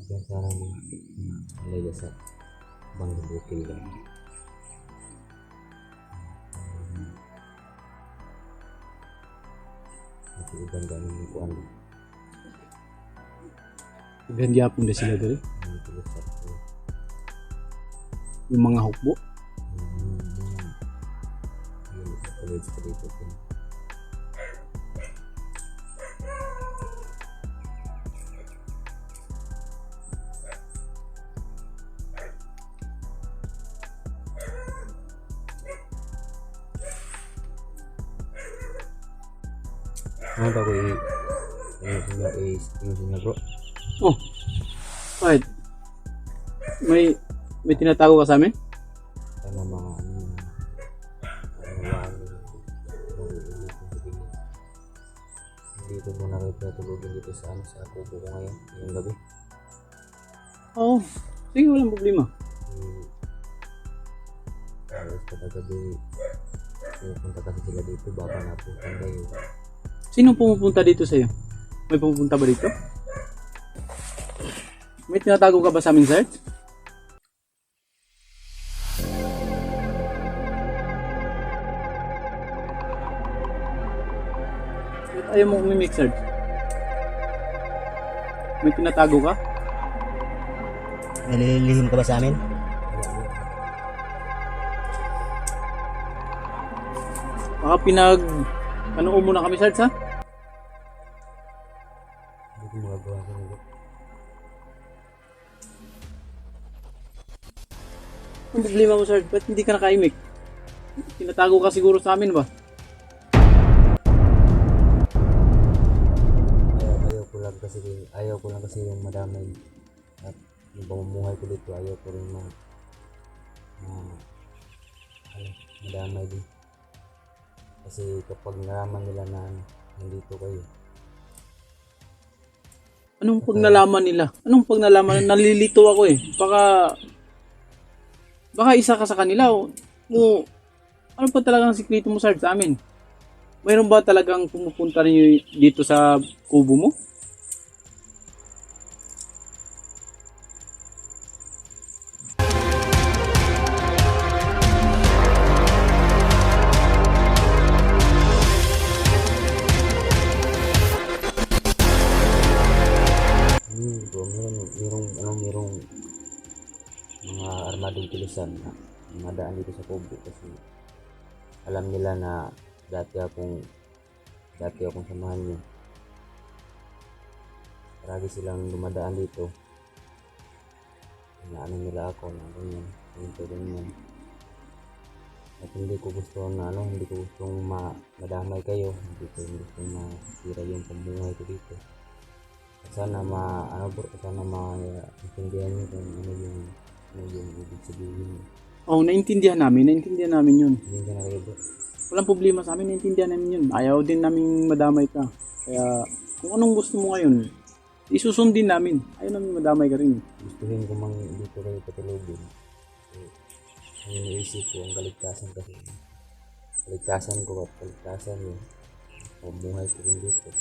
Diyan sana nalaya sa bang bukil lang. Ito ibang ganun yung kuwan. Ganyan na sila dali. Ang tulusat ko. Yung mga hukbo. Yung college ko dito. Ano ba ko yung bro? Oh, kahit may tinatago ka sa amin? Sana mga hindi ko muna kayo pinatulogin dito sa kubo ko ngayon, ngayong gabi. Oo, sige, walang problema. Tapos kada gabi, pupunta kasi sila dito, baka napuntan kayo. Sino pumupunta dito sa'yo? May pumupunta ba dito? May tinatago ka ba sa amin, sir? Ayaw mo umimik, sir. May tinatago ka? Nalilihim ka ba sa amin? Baka ano muna kami, sir, ha? Hindi ko magagawa ko nito. Ang problema mo, sir, ba't hindi ka nakaimik? Tinatago ka siguro sa amin ba? Ayaw ko lang kasi yung madamay at yung pamumuhay ko dito, ayaw ko rin madamay din. Kasi kapag nalaman nila na nandito kayo, Anong pag nalaman nila? Nalilito ako eh. Baka isa ka sa kanila o ano pa talagang sikreto mo, sir, sa amin? Mayroon ba talagang pumupunta rin dito sa kubo mo? bro, merong mga armadong kilusan na madaan dito sa kubo kasi alam nila na dati akong samahan niyo. Marami silang dumadaan dito. Ano nila ako na ganyan. At hindi ko gusto madamay kayo. Hindi ko gusto masira yung pamumuhay ko dito. Sana maintindihan niyo kung ano yung ibig sabihin. Oo, naintindihan namin yun. Hindi ka na kayo bro. Walang problema sa amin, naintindihan namin yun. Ayaw din namin madamay ka. Kaya kung anong gusto mo ngayon, isusundin namin. Ayaw namin madamay ka rin. Gustuhin ko mang dito kayo patulogin. Ang iniisip ko ang kaligtasan kasi. Kaligtasan ko at kaligtasan yung pamumuhay ko rin dito.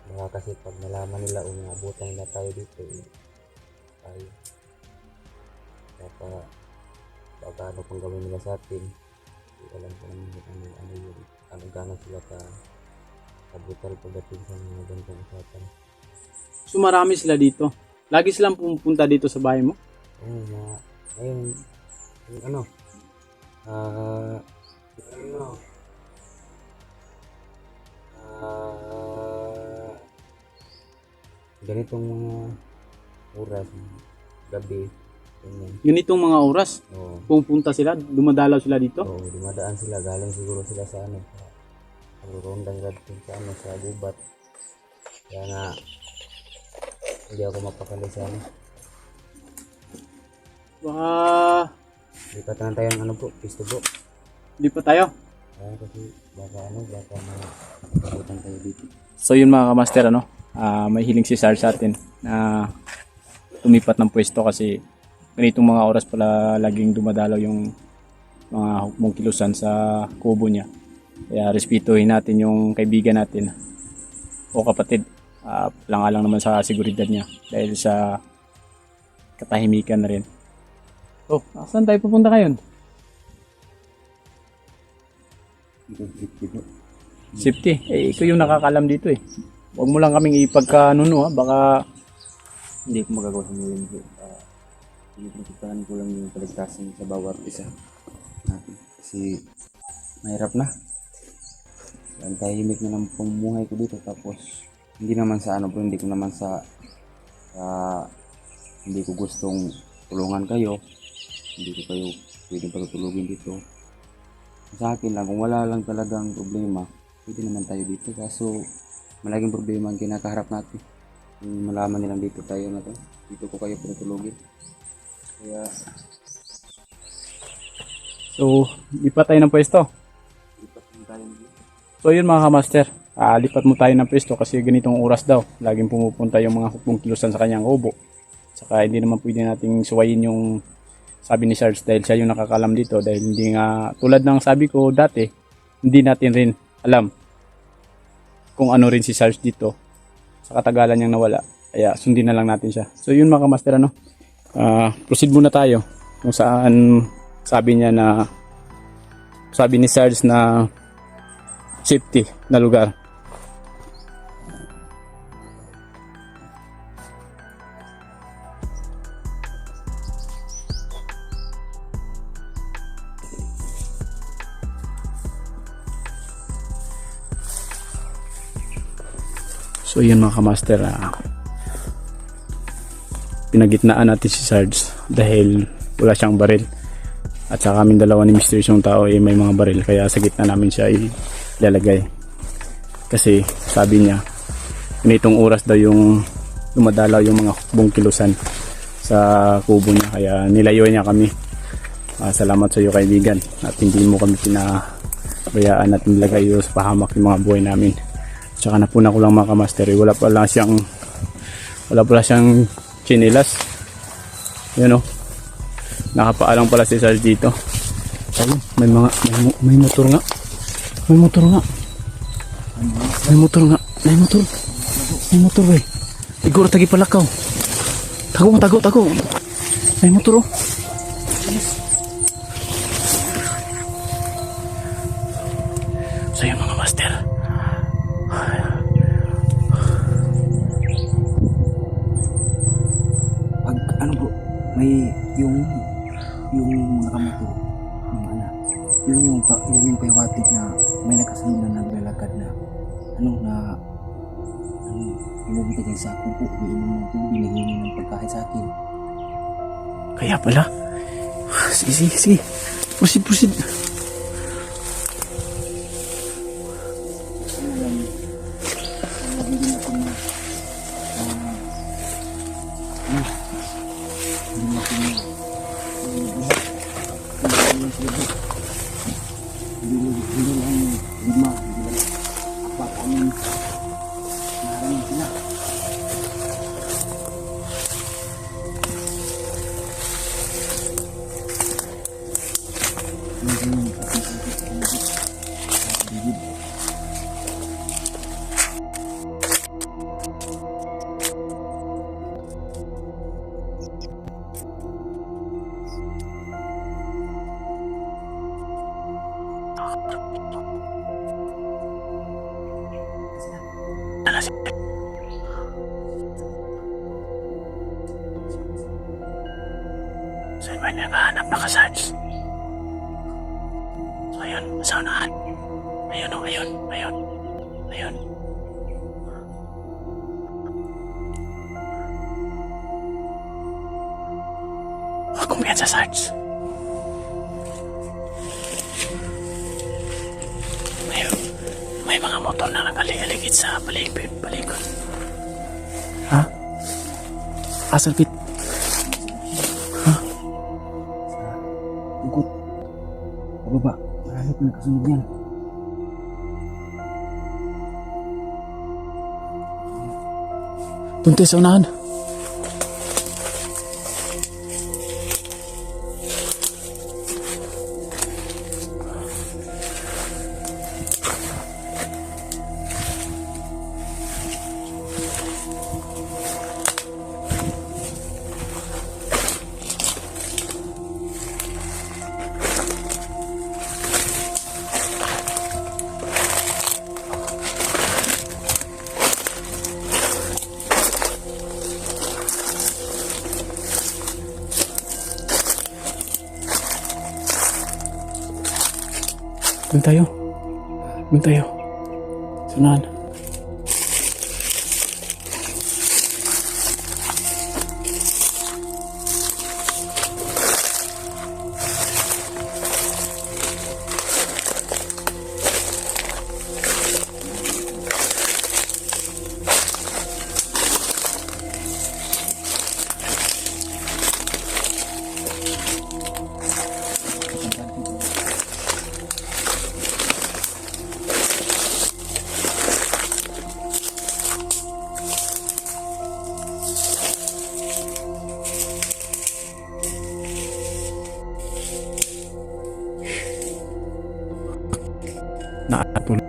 Baka kasi pag nalaman nila o nabutan nila tayo dito, tayo. Baka ano pang gawin nila sa atin. Hindi alam ko ano gano'n sila brutal pagdating sa mga ganitong usapan. So marami sila dito. Lagi silang pumupunta dito sa bahay mo? Ayun, ganitong mga oras, gabi, ganyan. Ganitong mga oras, Oo. pumupunta sila, dumadalaw sila dito? Oo, dumadaan sila, galing siguro sila sa rondang gadting sa gubat. Kaya nga, hindi ako mapakali sa Baka lipat na tayo ng pisto bro. di pa tayo. Kasi baka mabutan tayo dito. So yun mga kamaster, may hiling si Sar sa atin na tumipat ng pwesto kasi ganitong mga oras pala laging dumadalaw yung mga hukbong kilusan sa kubo niya. Kaya respetuhin natin yung kaibigan natin o kapatid Lang naman sa seguridad niya dahil sa katahimikan na rin. Oh, saan tayo pupunta ngayon? Safety. Eh, ikaw yung nakakalam dito eh. Huwag mo lang kaming ipagkanuno ha. Baka Hindi ko magagawa sa mga bro. Piniprotektahan ko lang yung kaligtasan sa bawat isa natin. Kasi mahirap na. Ang tahimik na ng pamumuhay ko dito. Tapos hindi naman sa ano bro, hindi ko naman sa hindi ko gustong tulungan kayo. Hindi ko kayo pwedeng patutulugin dito. Sa akin lang, kung wala lang talagang problema, pwede naman tayo dito. Kaso malaking problema ang kinakaharap natin. Yung malaman nilang dito tayo na to. Dito ko kayo patutulugin. Kaya so, lipat tayo ng pwesto. lipat lang tayo dito. So yun mga kamaster, lipat mo tayo ng pwesto kasi ganitong oras daw. Laging pumupunta yung mga hukbong kilusan sa kanyang kubo. Saka hindi naman pwede nating suwayin yung sabi ni Sarge dahil siya yung nakakalam dito. Dahil hindi nga, tulad ng sabi ko dati, hindi natin rin alam kung ano rin si Sarge dito. Sa katagalan niyang nawala. Kaya sundin na lang natin siya. So yun mga kamaster, ano? Proceed muna tayo. Kung saan sabi niya na, sabi ni Sarge na safety na lugar. So yun mga kamaster, pinagitnaan natin si Sarge dahil wala siyang baril. At saka kaming dalawa ni misteryosong tao may mga baril, kaya sa gitna namin siya ilalagay. Kasi sabi niya, ganitong oras daw yung dumadalaw yung mga hukbong kilusan sa kubo niya, kaya nilayo niya kami. Salamat sa iyo kaibigan at hindi mo kami pinabayaan at nilagay sa pahamak yung mga buhay namin. Tsaka napuna ko lang mga kamaster, wala pala siyang chinilas. Yan o, nakapaalang pala si Sarge dito. Ayun, may motor nga. May motor eh. Siguro tagi palakaw. Tago. May motor oh. So yun mga master, Ano bro, may yung nakamotor, yung pahiwatig na may nakasunod na naglalakad na pinubita niya sa kubo, umiinom ng tubig, naghingi ng pagkain sa akin. kaya pala. Sige. Proceed. Saan ba nakahanap na ka-Sarge? So ayun, sa unahan. Ayun. Huwag kumpiyansa, Sarge. May mga motor na nakaligid sa palikod. Ha? Asalpit. Ugot. Pababa. Marami pa nakasunod yan. Tunti sa unahan. Doon tayo. Doon tayo. Sunahan. Nakatuloy.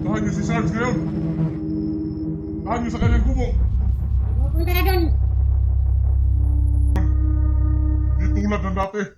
Saan niyo si Sarge ngayon? Saan niyo sa kanyang kubo? Pupunta na doon. Di tulad ng dati.